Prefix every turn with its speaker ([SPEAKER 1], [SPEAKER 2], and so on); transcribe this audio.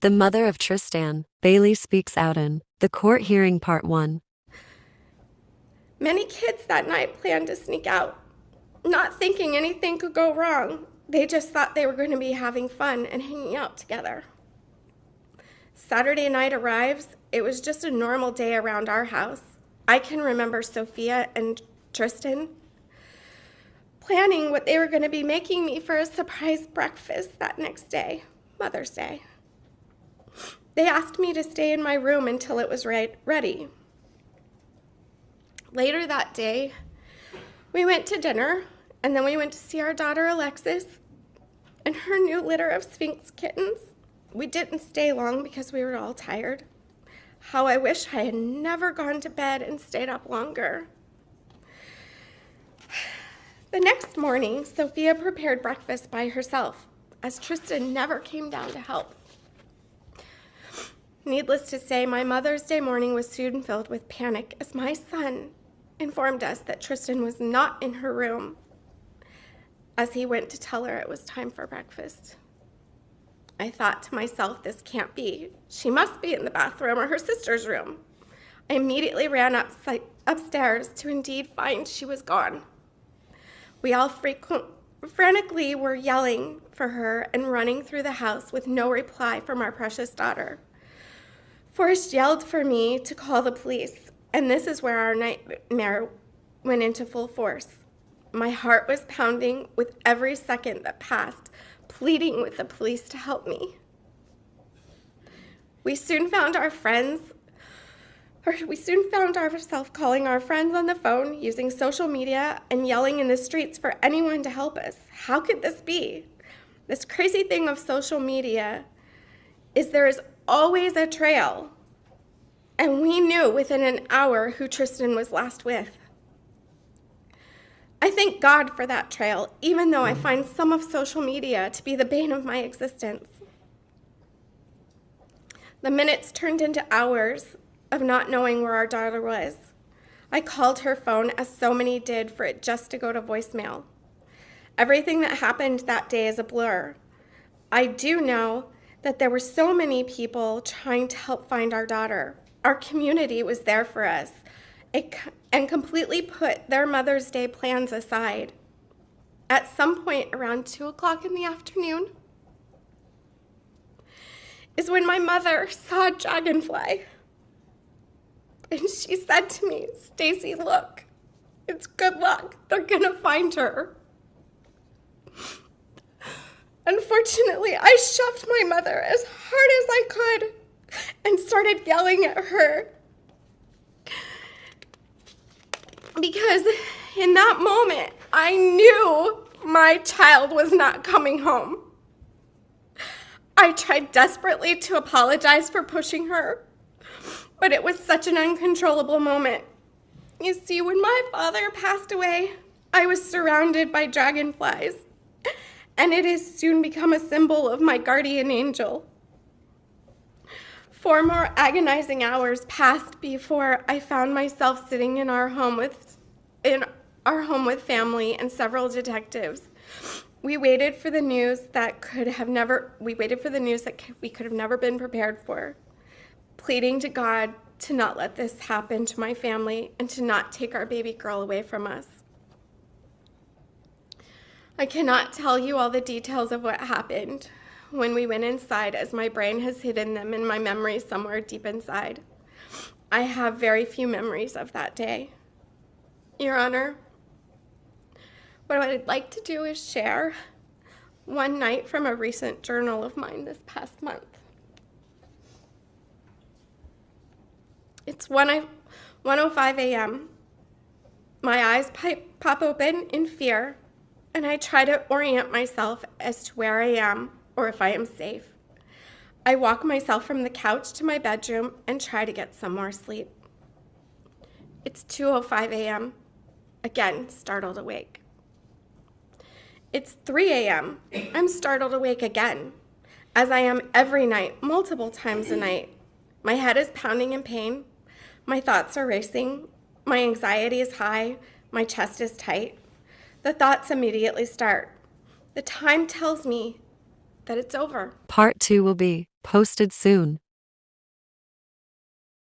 [SPEAKER 1] The mother of Tristyn, Bailey, speaks out in the court hearing part 1.
[SPEAKER 2] Many kids that night planned to sneak out, not thinking anything could go wrong. They just thought they were going to be having fun and hanging out together. Saturday night arrives. It was just a normal day around our house. I can remember Sophia and Tristyn planning what they were going to be making me for a surprise breakfast that next day, Mother's Day. They asked me to stay in my room until it was ready. Later that day, we went to dinner, and then we went to see our daughter Alexis and her new litter of Sphinx kittens. We didn't stay long because we were all tired. How I wish I had never gone to bed and stayed up longer. The next morning, Sophia prepared breakfast by herself, as Tristyn never came down to help. Needless to say, my Mother's Day morning was soon filled with panic as my son informed us that Tristyn was not in her room as he went to tell her it was time for breakfast. I thought to myself, this can't be. She must be in the bathroom or her sister's room. I immediately ran upstairs to indeed find she was gone. We all frantically were yelling for her and running through the house with no reply from our precious daughter. Forrest yelled for me to call the police, and this is where our nightmare went into full force. My heart was pounding with every second that passed, pleading with the police to help me. We soon found ourselves calling our friends on the phone, using social media, and yelling in the streets for anyone to help us. How could this be? This crazy thing of social media is there is always a trail, and we knew within an hour who Tristyn was last with. I thank God for that trail, even though I find some of social media to be the bane of my existence. The minutes turned into hours of not knowing where our daughter was. I called her phone, as so many did, for it just to go to voicemail. Everything that happened that day is a blur. I do know that there were so many people trying to help find our daughter. Our community was there for us and completely put their Mother's Day plans aside. At some point around 2 o'clock in the afternoon is when my mother saw a dragonfly. And she said to me, "Stacy, look, it's good luck. They're gonna find her." Unfortunately, I shoved my mother as hard as I could and started yelling at her. Because in that moment, I knew my child was not coming home. I tried desperately to apologize for pushing her, but it was such an uncontrollable moment. You see, when my father passed away, I was surrounded by dragonflies, and it has soon become a symbol of my guardian angel. 4 more agonizing hours passed before I found myself sitting in our home with family and several detectives. We waited for the news that we could have never been prepared for, pleading to God to not let this happen to my family and to not take our baby girl away from us. I cannot tell you all the details of what happened when we went inside, as my brain has hidden them in my memory somewhere deep inside. I have very few memories of that day. Your Honor, what I'd like to do is share one night from a recent journal of mine this past month. It's 1:05 a.m. My eyes pop open in fear, and I try to orient myself as to where I am or if I am safe. I walk myself from the couch to my bedroom and try to get some more sleep. It's 2:05 a.m. Again, startled awake. It's 3 a.m. I'm startled awake again, as I am every night, multiple times a night. My head is pounding in pain. My thoughts are racing. My anxiety is high. My chest is tight. The thoughts immediately start. The time tells me that it's over.
[SPEAKER 1] Part 2 will be Posted soon.